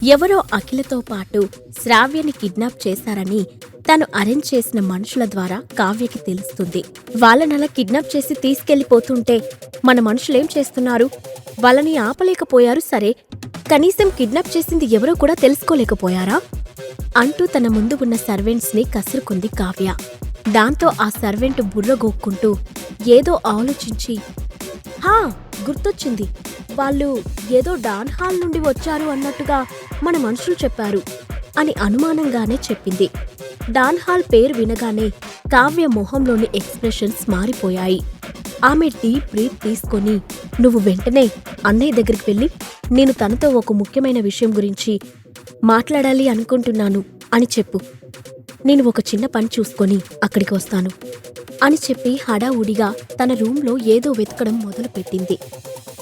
ఎవరో అఖిలతో పాటు శ్రావ్యని కిడ్నాప్ చేశారని తను అరేంజ్ చేసిన మనుషుల ద్వారా కావ్యకి తెలుస్తుంది. వాళ్ళనలా కిడ్నాప్ చేసి తీసుకెళ్లిపోతుంటే మన మనుషులేం చేస్తున్నారు? వాళ్ళని ఆపలేకపోయారు సరే, కనీసం కిడ్నాప్ చేసింది ఎవరో కూడా తెలుసుకోలేకపోయారా అంటూ తన ముందు ఉన్న సర్వెంట్స్ ని కసురుకుంది కావ్య. దాంతో ఆ సర్వెంట్ బుర్రగోక్కుంటూ ఏదో ఆలోచించి, హా గుర్తొచ్చింది, వాళ్ళు ఏదో డాన్ హాల్ నుండి వచ్చారు అన్నట్టుగా మన మనుషులు చెప్పారు అని అనుమానంగానే చెప్పింది. డాన్ హాల్ పేరు వినగానే కావ్య మొహంలోని ఎక్స్ప్రెషన్స్ మారిపోయాయి. ఆమె డీప్ బ్రీత్ తీసుకొని, నువ్వు వెంటనే అన్నయ్య దగ్గరికి వెళ్ళి నేను తనతో ఒక ముఖ్యమైన విషయం గురించి మాట్లాడాలి అనుకుంటున్నాను అని చెప్పు. నేను ఒక చిన్న పని చూసుకొని అక్కడికి వస్తాను అని చెప్పి హడావుడిగా తన రూంలో ఏదో వెతకడం మొదలుపెట్టింది.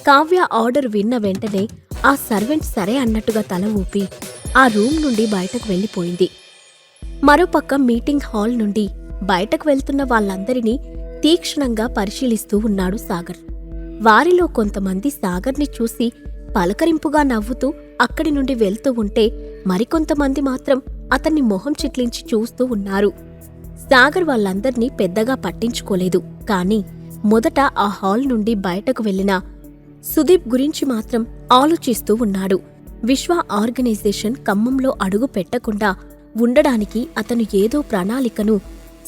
కావ్య ఆర్డర్ విన్న వెంటనే ఆ సర్వెంట్ సరే అన్నట్టుగా తల ఊపి ఆ రూమ్ నుండి బయటకు వెళ్ళిపోయింది. మరోపక్క మీటింగ్ హాల్ నుండి బయటకు వెళ్తున్న వాళ్ళందరినీ తీక్షణంగా పరిశీలిస్తూ ఉన్నాడు సాగర్. వారిలో కొంతమంది సాగర్ని చూసి పలకరింపుగా నవ్వుతూ అక్కడి నుండి వెళ్తూ ఉంటే, మరికొంతమంది మాత్రం అతన్ని మొహం చిట్లించి చూస్తూ ఉన్నారు. సాగర్ వాళ్ళందర్నీ పెద్దగా పట్టించుకోలేదు. కాని మొదట ఆ హాల్ నుండి బయటకు వెళ్లిన సుదీప్ గురించి మాత్రం ఆలోచిస్తూ ఉన్నాడు. విశ్వ ఆర్గనైజేషన్ ఖమ్మంలో అడుగు పెట్టకుండా ఉండడానికి అతను ఏదో ప్రణాళికను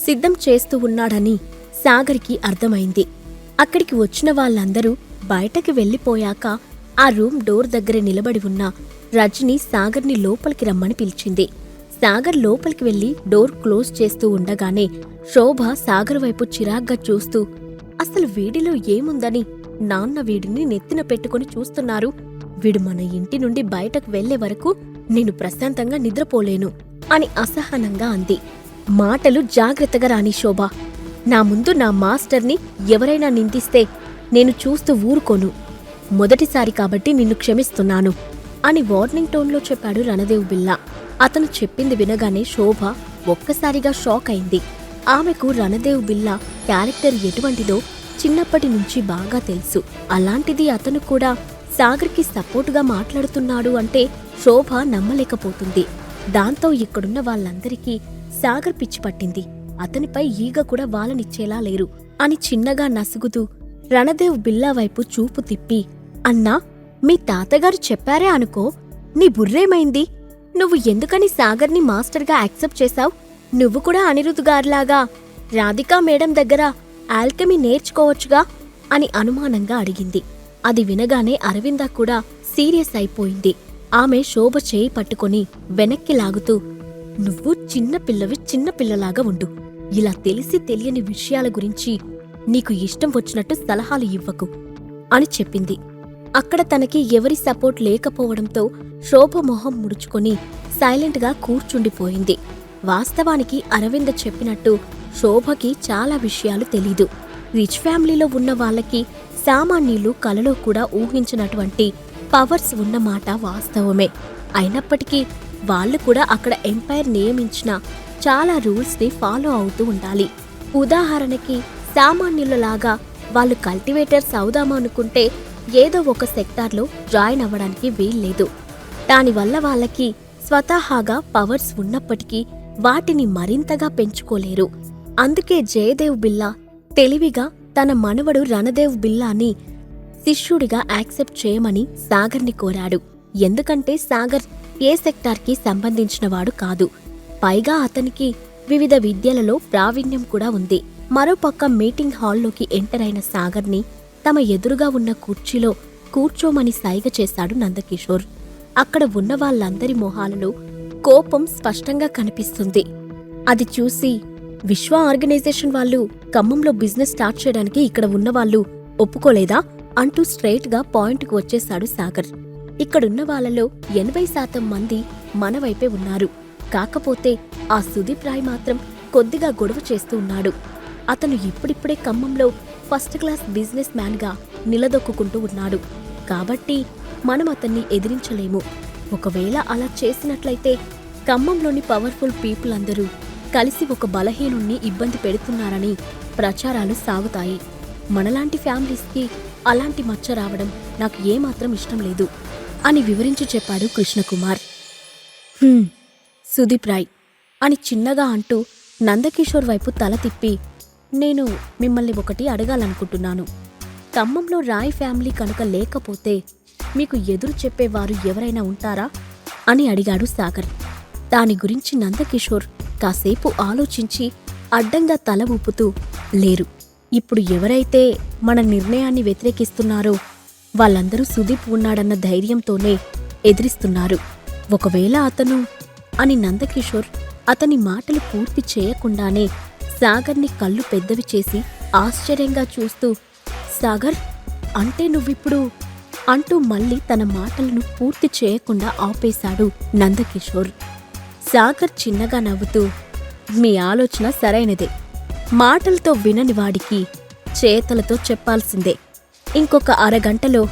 సిద్ధం చేస్తూ ఉన్నాడని సాగర్కి అర్థమైంది. అక్కడికి వచ్చిన వాళ్ళందరూ బయటకి వెళ్లిపోయాక ఆ రూమ్ డోర్ దగ్గర నిలబడి ఉన్న రజని సాగర్ని లోపలికి రమ్మని పిలిచింది. సాగర్ లోపలికి వెళ్లి డోర్ క్లోజ్ చేస్తూ ఉండగానే శోభ సాగర్ వైపు చిరాగ్గా చూస్తూ, అసలు వీడిలో ఏముందని నాన్న వీడిని నెత్తిన పెట్టుకుని చూస్తున్నారు? వీడు మన ఇంటి నుండి బయటకు వెళ్లే వరకు నేను ప్రశాంతంగా నిద్రపోలేను అని అసహనంగా అంది. మాటలు జాగ్రత్తగా రాని శోభ, నా ముందు నా మాస్టర్ని ఎవరైనా నిందిస్తే నేను చూస్తూ ఊరుకోను. మొదటిసారి కాబట్టి నిన్ను క్షమిస్తున్నాను అని వార్నింగ్ టోన్లో చెప్పాడు రణదేవ్ బిల్లా. అతను చెప్పింది వినగానే శోభ ఒక్కసారిగా షాక్ అయింది. ఆమెకు రణదేవ్ బిల్లా క్యారెక్టర్ ఎటువంటిదో చిన్నప్పటి నుంచి బాగా తెలుసు. అలాంటిది అతను కూడా సాగర్కి సపోర్టుగా మాట్లాడుతున్నాడు అంటే శోభ నమ్మలేకపోతుంది. దాంతో ఇక్కడున్న వాళ్ళందరికీ సాగర్ పిచ్చి పట్టింది. అతనిపై ఈగ కూడా వాలనిచ్చేలా లేరు అని చిన్నగా నసుగుతూ రణదేవ్ బిల్లా వైపు చూపు తిప్పి, అన్నా, మీ తాతగారు చెప్పారే అనుకో, నీ బుర్రేమైంది? నువ్వు ఎందుకని సాగర్ని మాస్టర్గా యాక్సెప్ట్ చేశావు? నువ్వు కూడా అనిరుద్ గారిలాగా రాధికా మేడం దగ్గర ఆల్కెమీ నేర్చుకోవచ్చుగా అని అనుమానంగా అడిగింది. అది వినగానే అరవింద కూడా సీరియస్ అయిపోయింది. ఆమె శోభ చేయి పట్టుకొని వెనక్కి లాగుతూ, నువ్వు చిన్నపిల్లలాగా ఉండు. ఇలా తెలిసి తెలియని విషయాల గురించి నీకు ఇష్టం వచ్చినట్టు సలహాలు ఇవ్వకు అని చెప్పింది. అక్కడ తనకి ఎవరి సపోర్ట్ లేకపోవడంతో శోభ మొహం ముడుచుకొని సైలెంట్గా కూర్చుండిపోయింది. వాస్తవానికి అరవింద చెప్పినట్టు శోభకి చాలా విషయాలు తెలీదు. రిచ్ ఫ్యామిలీలో ఉన్న వాళ్ళకి సామాన్యులు కలలో కూడా ఊహించినటువంటి పవర్స్ ఉన్నమాట వాస్తవమే. అయినప్పటికీ వాళ్ళు కూడా అక్కడ ఎంపైర్ నియమించిన చాలా రూల్స్ని ఫాలో అవుతూ ఉండాలి. ఉదాహరణకి సామాన్యులలాగా వాళ్ళు కల్టివేటర్స్ అవుదామనుకుంటే ఏదో ఒక సెక్టార్లో జాయిన్ అవ్వడానికి వీల్లేదు. దానివల్ల వాళ్ళకి స్వతహాగా పవర్స్ ఉన్నప్పటికీ వాటిని మరింతగా పెంచుకోలేరు. అందుకే జయదేవ్ బిల్లా తెలివిగా తన మనవడు రణదేవ్ బిల్లాని శిష్యుడిగా యాక్సెప్ట్ చేయమని సాగర్ని కోరాడు. ఎందుకంటే సాగర్ ఏ సెక్టార్కి సంబంధించినవాడు కాదు. పైగా అతనికి వివిధ విద్యలలో ప్రావీణ్యం కూడా ఉంది. మరోపక్క మీటింగ్ హాల్లోకి ఎంటర్ అయిన సాగర్ని తమ ఎదురుగా ఉన్న కుర్చీలో కూర్చోమని సైగ చేశాడు నందకిషోర్. అక్కడ ఉన్న వాళ్ళందరి మొహాలలో కోపం స్పష్టంగా కనిపిస్తుంది. అది చూసి, విశ్వ ఆర్గనైజేషన్ వాళ్ళు ఖమ్మంలో బిజినెస్ స్టార్ట్ చేయడానికి ఇక్కడ ఉన్నవాళ్ళు ఒప్పుకోలేదా అంటూ స్ట్రెయిట్గా పాయింట్కు వచ్చేశాడు సాగర్. ఇక్కడున్న వాళ్ళలో 80% మంది మన వైపే ఉన్నారు. కాకపోతే ఆ సుదీప్ రాయ్ మాత్రం కొద్దిగా గొడవ చేస్తూ ఉన్నాడు. అతను ఇప్పుడిప్పుడే ఖమ్మంలో ఫస్ట్ క్లాస్ బిజినెస్ మ్యాన్గా నిలదొక్కుంటూ ఉన్నాడు. కాబట్టి మనం అతన్ని ఎదిరించలేము. ఒకవేళ అలా చేసినట్లయితే ఖమ్మంలోని పవర్ఫుల్ పీపుల్ అందరూ కలిసి ఒక బలహీనుణ్ణి ఇబ్బంది పెడుతున్నారని ప్రచారాలు సాగుతాయి. మనలాంటి ఫ్యామిలీస్కి అలాంటి మచ్చ రావడం నాకు ఏమాత్రం ఇష్టం లేదు అని వివరించి చెప్పాడు కృష్ణకుమార్. "హ్మ్, సుదీప్ రాయ్" అని చిన్నగా అంటూ నందకిషోర్ వైపు తల తిప్పి, "నేను మిమ్మల్ని ఒకటి అడగాలనుకుంటున్నాను. ఖమ్మంలో రాయ్ ఫ్యామిలీ కనుక లేకపోతే మీకు ఎదురు చెప్పేవారు ఎవరైనా ఉంటారా?" అని అడిగాడు సాగర్. దాని గురించి నందకిషోర్ కాసేపు ఆలోచించి అడ్డంగా తల ఊపుతూ, "లేరు. ఇప్పుడు ఎవరైతే మన నిర్ణయాన్ని వ్యతిరేకిస్తున్నారో వాళ్ళందరూ సుదీప్ ఉన్నాడన్న ధైర్యంతోనే ఎదిరిస్తున్నారు. ఒకవేళ అతను" అని నందకిషోర్ అతని మాటలు పూర్తి చేయకుండానే సాగర్ని కళ్ళు పెద్దవి చేసి ఆశ్చర్యంగా చూస్తూ, "సాగర్, అంటే నువ్విప్పుడు" అంటూ మళ్ళీ తన మాటలను పూర్తి చేయకుండా ఆపేశాడు నందకిషోర్. సాగర్ చిన్నగా నవ్వుతూ, "మీ ఆలోచన సరైనదే. మాటలతో వినని వాడికి చేతలతో చెప్పాల్సిందే. ఇంకొక అరగంటలో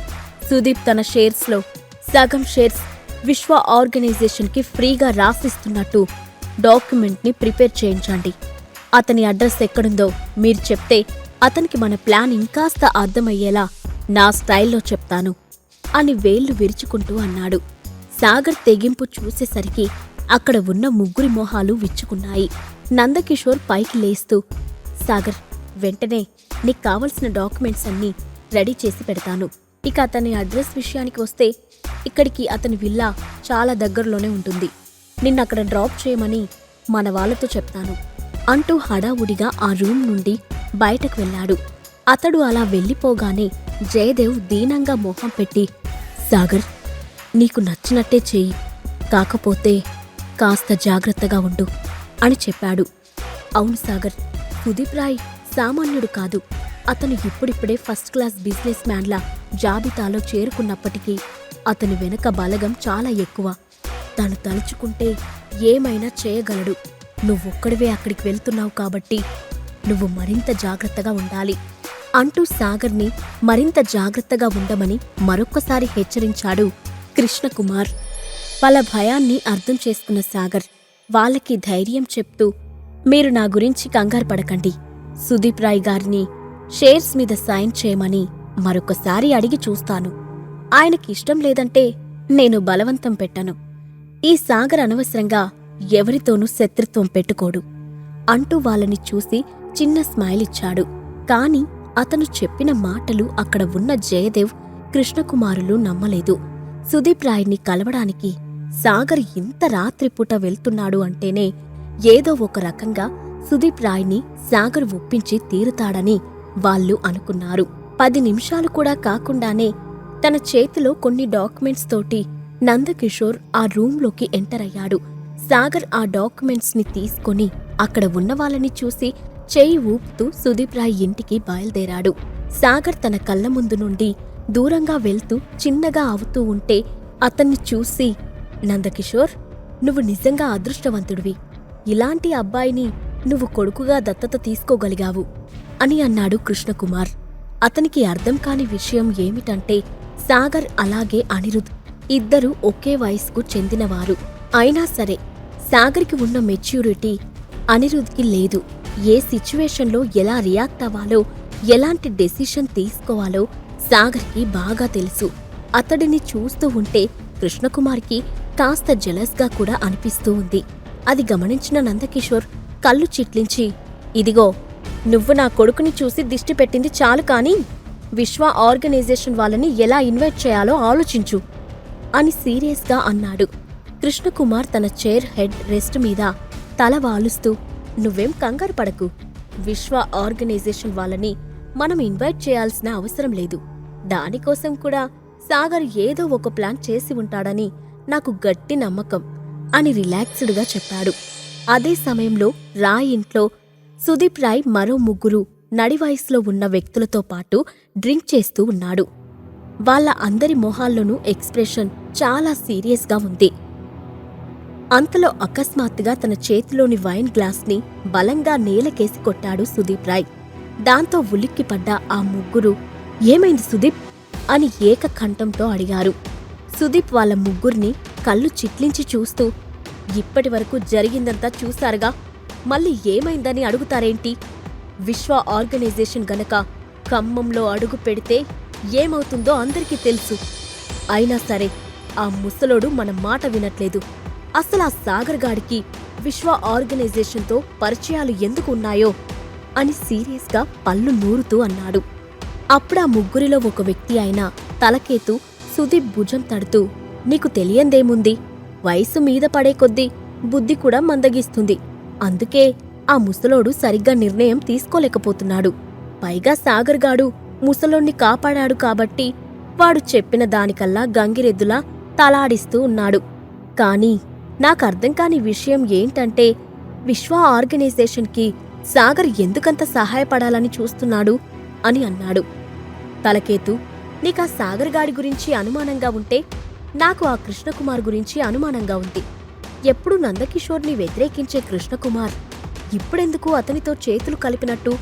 సుదీప్ తన షేర్స్లో సగం షేర్స్ విశ్వ ఆర్గనైజేషన్కి ఫ్రీగా రాసిస్తున్నట్టు డాక్యుమెంట్ని ప్రిపేర్ చేయించండి. అతని అడ్రస్ ఎక్కడుందో మీరు చెప్తే అతనికి మన ప్లాన్ ఇంకాస్త అర్థమయ్యేలా నా స్టైల్లో చెప్తాను" అని వేళ్లు విరుచుకుంటూ అన్నాడు. సాగర్ తెగింపు చూసేసరికి అక్కడ ఉన్న ముగ్గురి మొహాలు విచ్చుకున్నాయి. నందకిషోర్ పైకి లేస్తూ, "సాగర్, వెంటనే నీకు కావలసిన డాక్యుమెంట్స్ అన్నీ రెడీ చేసి పెడతాను. ఇక అతని అడ్రస్ విషయానికి వస్తే ఇక్కడికి అతని విల్లా చాలా దగ్గరలోనే ఉంటుంది. నిన్నక్కడ డ్రాప్ చేయమని మన వాళ్ళతో చెప్తాను" అంటూ హడావుడిగా ఆ రూమ్ నుండి బయటకు వెళ్ళాడు. అతడు అలా వెళ్ళిపోగానే జయదేవ్ దీనంగా మొహం పెట్టి, "సాగర్, నీకు నచ్చినట్టే చెయ్యి. కాకపోతే కాస్త జాగ్రత్తగా ఉండు" అని చెప్పాడు. "అవును సాగర్, సుదీప్ రాయ్ సామాన్యుడు కాదు. అతను ఇప్పుడిప్పుడే ఫస్ట్ క్లాస్ బిజినెస్ మ్యాన్లా జాబితాలో చేరుకున్నప్పటికీ అతని వెనక బలగం చాలా ఎక్కువ. తను తలుచుకుంటే ఏమైనా చేయగలడు. నువ్వొక్కడివే అక్కడికి వెళ్తున్నావు కాబట్టి నువ్వు మరింత జాగ్రత్తగా ఉండాలి" అంటూ సాగర్ని మరింత జాగ్రత్తగా ఉండమని మరొక్కసారి హెచ్చరించాడు కృష్ణకుమార్. వాళ్ళ భయాన్ని అర్థం చేసుకున్న సాగర్ వాళ్ళకి ధైర్యం చెప్తూ, "మీరు నా గురించి కంగారు పడకండి. సుదీప్ రాయ్ గారిని షేర్స్ మీద సైన్ చేయమని మరొకసారి అడిగి చూస్తాను. ఆయనకిష్టం లేదంటే నేను బలవంతం పెట్టను. ఈ సాగర్ అనవసరంగా ఎవరితోనూ శత్రుత్వం పెట్టుకోడు" అంటూ వాళ్ళని చూసి చిన్న స్మైల్ ఇచ్చాడు. కాని అతను చెప్పిన మాటలు అక్కడ ఉన్న జయదేవ్, కృష్ణకుమారులు నమ్మలేదు. సుదీప్ రాయ్ని కలవడానికి సాగర్ ఇంత రాత్రిపూట వెళ్తున్నాడు అంటేనే ఏదో ఒక రకంగా సుదీప్ రాయ్ని సాగర్ ఒప్పించి తీరుతాడని వాళ్ళు అనుకున్నారు. 10 నిమిషాలు కూడా కాకుండానే తన చేతిలో కొన్ని డాక్యుమెంట్స్ తోటి నందకిషోర్ ఆ రూంలోకి ఎంటర్ అయ్యాడు. సాగర్ ఆ డాక్యుమెంట్స్ ని తీసుకొని అక్కడ ఉన్న వాళ్ళని చూసి చెయ్యి ఊపుతూ సుదీప్ రాయ్ ఇంటికి బయలుదేరాడు. సాగర్ తన కళ్ళ ముందు నుండి దూరంగా వెళ్తూ చిన్నగా అవుతూ ఉంటే అతన్ని చూసి, "నందకిషోర్, నువ్వు నిజంగా అదృష్టవంతుడివి. ఇలాంటి అబ్బాయిని నువ్వు కొడుకుగా దత్తత తీసుకోగలిగావు" అని అన్నాడు కృష్ణకుమార్. అతనికి అర్థం కాని విషయం ఏమిటంటే సాగర్ అలాగే అనిరుద్ ఇద్దరూ ఒకే వయసుకు చెందినవారు. అయినా సరే సాగర్కి ఉన్న మెచ్యూరిటీ అనిరుద్కి లేదు. ఏ సిచ్యువేషన్లో ఎలా రియాక్ట్ అవ్వాలో, ఎలాంటి డెసిషన్ తీసుకోవాలో సాగర్కి బాగా తెలుసు. అతడిని చూస్తూ ఉంటే కృష్ణకుమార్కి కాస్త జెలస్గా కూడా అనిపిస్తూ ఉంది. అది గమనించిన నందకిషోర్ కళ్ళు చిట్లించి, "ఇదిగో, నువ్వు నా కొడుకుని చూసి దిష్టి పెట్టింది చాలు కాని విశ్వ ఆర్గనైజేషన్ వాళ్ళని ఎలా ఇన్వైట్ చేయాలో ఆలోచించు" అని సీరియస్గా అన్నాడు. కృష్ణకుమార్ తన చైర్ హెడ్ రెస్ట్ మీద తల వాలుస్తూ, "నువ్వేం కంగారు పడకు. విశ్వ ఆర్గనైజేషన్ వాళ్ళని మనం ఇన్వైట్ చేయాల్సిన అవసరం లేదు. దానికోసం కూడా సాగర్ ఏదో ఒక ప్లాన్ చేసి ఉంటాడని నాకు గట్టి నమ్మకం" అని రిలాక్స్డ్గా చెప్పాడు. అదే సమయంలో రాయ్ ఇంట్లో సుదీప్ రాయ్ మరో ముగ్గురు నడివయసులో ఉన్న వ్యక్తులతో పాటు డ్రింక్ చేస్తూ ఉన్నాడు. వాళ్ళ అందరి మొహాల్లోనూ ఎక్స్ప్రెషన్ చాలా సీరియస్గా ఉంది. అంతలో అకస్మాత్తుగా తన చేతిలోని వైన్ గ్లాస్ని బలంగా నేలకేసి కొట్టాడు సుదీప్ రాయ్. దాంతో ఉలిక్కిపడ్డ ఆ ముగ్గురు, "ఏమైంది సుదీప్?" అని ఏకకంఠంతో అడిగారు. సుదీప్ వాళ్ళ ముగ్గురిని కళ్ళు చిట్లించి చూస్తూ, "ఇప్పటివరకు జరిగిందంతా చూశారుగా, మళ్ళీ ఏమైందని అడుగుతారేంటి? విశ్వ ఆర్గనైజేషన్ గనక ఖమ్మంలో అడుగు పెడితే ఏమవుతుందో అందరికీ తెలుసు. అయినా సరే ఆ ముసలోడు మన మాట వినట్లేదు. అసలు ఆ సాగర్ గాడికి విశ్వ ఆర్గనైజేషన్తో పరిచయాలు ఎందుకు ఉన్నాయో అని సీరియస్గా పళ్ళు నూరుతూ అన్నాడు. అప్పుడా ముగ్గురిలో ఒక వ్యక్తి అయిన తలకేతు సుదీప్ భుజం తడుతూ, నీకు తెలియందేముంది, వయసు మీద పడే కొద్దీ బుద్ధి కూడా మందగిస్తుంది. అందుకే ఆ ముసలోడు సరిగ్గా నిర్ణయం తీసుకోలేకపోతున్నాడు. పైగా సాగర్గాడు ముసలోణ్ణి కాపాడాడు కాబట్టి వాడు చెప్పిన దానికల్లా గంగిరెద్దులా తలాడిస్తూ ఉన్నాడు. కాని నాకర్థం కాని విషయం ఏంటంటే విశ్వ ఆర్గనైజేషన్కి సాగర్ ఎందుకంత సహాయపడాలని చూస్తున్నాడు అని అన్నాడు. తలకేతు, నీకా సాగర్గాడి గురించి అనుమానంగా ఉంటే నాకు ఆ కృష్ణకుమార్ గురించి అనుమానంగా ఉంది. ఎప్పుడూ నందకిషోర్ని వ్యతిరేకించే కృష్ణకుమార్ ఇప్పుడెందుకు అతనితో చేతులు కలిపినట్టు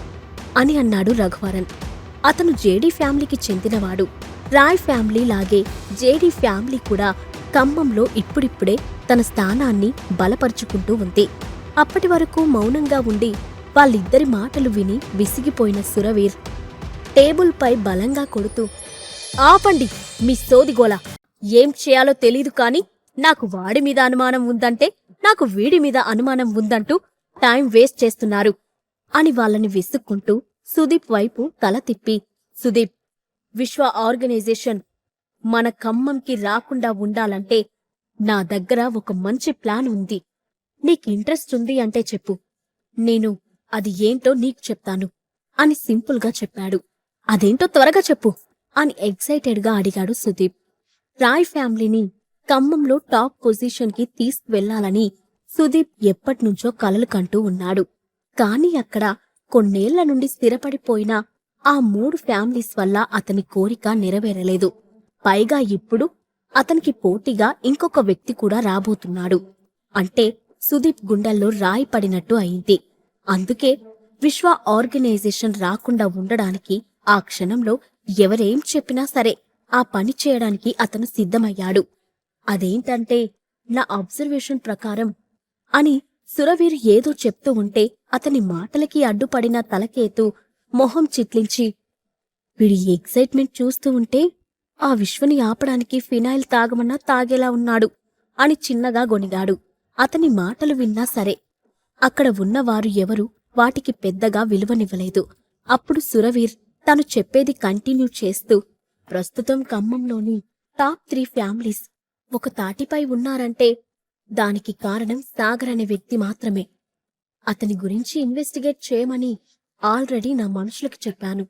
అని అన్నాడు రఘువరన్. అతను జేడీ ఫ్యామిలీకి చెందినవాడు. రాయ్ ఫ్యామిలీ లాగే జేడీ ఫ్యామిలీ కూడా ఖమ్మంలో ఇప్పుడిప్పుడే తన స్థానాన్ని బలపరుచుకుంటూ ఉంది. అప్పటి వరకు మౌనంగా ఉండి వాళ్ళిద్దరి మాటలు విని విసిగిపోయిన సురవీర్ టేబుల్పై బలంగా కొడుతూ, ఆపండి మీ సోదిగోల. ఏం చేయాలో తెలీదు కాని నాకు వాడి మీద అనుమానం ఉందంటే నాకు వీడి మీద అనుమానం ఉందంటూ టైం వేస్ట్ చేస్తున్నారు అని వాళ్ళని విసుక్కుంటూ సుదీప్ వైపు తల తిప్పి, సుదీప్, విశ్వ ఆర్గనైజేషన్ మన ఖమ్మంకి రాకుండా ఉండాలంటే నా దగ్గర ఒక మంచి ప్లాన్ ఉంది. నీకు ఇంట్రెస్ట్ ఉంది అంటే చెప్పు, నేను అది ఏంటో నీకు చెప్తాను అని సింపుల్గా చెప్పాడు. అదేంటో త్వరగా చెప్పు అని ఎక్సైటెడ్గా అడిగాడు సుదీప్. రాయ్ ఫ్యామిలీని ఖమ్మంలో టాప్ పొజిషన్కి తీసుకువెళ్లాలని సుదీప్ ఎప్పట్నుంచో కలలు కంటూ ఉన్నాడు. కాని అక్కడ కొన్నేళ్ల నుండి స్థిరపడిపోయిన ఆ 3 ఫ్యామిలీస్ వల్ల అతని కోరిక నెరవేరలేదు. పైగా ఇప్పుడు అతనికి పోటీగా ఇంకొక వ్యక్తి కూడా రాబోతున్నాడు. అంటే సుదీప్ గుండెల్లో రాయి పడినట్టు అయింది. అందుకే విశ్వ ఆర్గనైజేషన్ రాకుండా ఉండడానికి ఆ క్షణంలో ఎవరేం చెప్పినా సరే ఆ పని చేయడానికి అతను సిద్ధమయ్యాడు. అదేంటంటే నా అబ్జర్వేషన్ ప్రకారం అని సురవీర్ ఏదో చెప్తూ ఉంటే అతని మాటలకి అడ్డుపడిన తలకేతు మొహం చిట్లించి, వీడి ఎక్సైట్మెంట్ చూస్తూ ఉంటే ఆ విశ్వని ఆపడానికి ఫినాయిల్ తాగమన్నా తాగేలా ఉన్నాడు అని చిన్నగా గొనిగాడు. అతని మాటలు విన్నా సరే అక్కడ ఉన్నవారు ఎవరూ వాటికి పెద్దగా విలువనివ్వలేదు. అప్పుడు సురవీర్ తను చెప్పేది కంటిన్యూ చేస్తూ, ప్రస్తుతం ఖమ్మంలోని టాప్ 3 ఫ్యామిలీస్ ఒక తాటిపై ఉన్నారంటే దానికి కారణం సాగర్ అనే వ్యక్తి మాత్రమే. అతని గురించి ఇన్వెస్టిగేట్ చేయమని ఆల్రెడీ నా మనుషులకు చెప్పాను.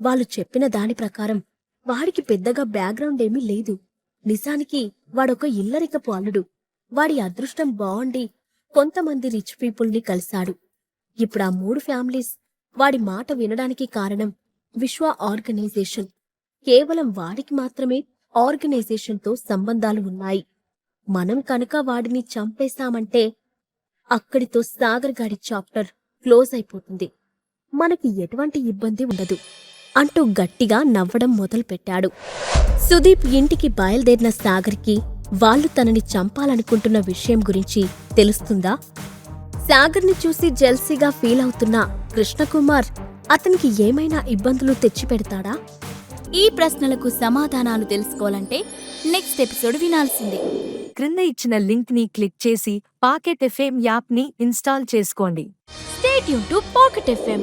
వాళ్ళు చెప్పిన దాని ప్రకారం వాడికి పెద్దగా బ్యాక్గ్రౌండ్ ఏమీ లేదు. నిజానికి వాడొక ఇల్లరికపు అల్లుడు. వాడి అదృష్టం బాగుండి కొంతమంది రిచ్ పీపుల్ని కలిశాడు. ఇప్పుడు ఆ 3 ఫ్యామిలీస్ వాడి మాట వినడానికి కారణం విశ్వ ఆర్గనైజేషన్. కేవలం వాడికి మాత్రమే ఆర్గనైజేషన్తో సంబంధాలు ఉన్నాయి. మనం కనుక వాడిని చంపేశామంటే అక్కడితో సాగర్ గాడి చాప్టర్ క్లోజ్ అయిపోతుంది. మనకి ఎటువంటి ఇబ్బంది ఉండదు అంటూ గట్టిగా నవ్వడం మొదలుపెట్టాడు. సుదీప్ ఇంటికి బయలుదేరిన సాగర్కి వాళ్ళు తనని చంపాలనుకుంటున్న విషయం గురించి తెలుస్తుందా? సాగర్ని చూసి జెల్సీగా ఫీల్ అవుతున్న కృష్ణకుమార్ అతనికి ఏమైనా ఇబ్బందులు తెచ్చిపెడతాడా? ఈ ప్రశ్నలకు సమాధానాలు తెలుసుకోవాలంటే నెక్స్ట్ ఎపిసోడ్ వినాల్సిందే. క్రింద ఇచ్చిన లింక్ ని క్లిక్ చేసి పాకెట్ ఎఫ్ఎం యాప్ ని ఇన్స్టాల్ చేసుకోండి. Stay tune to pocket FM.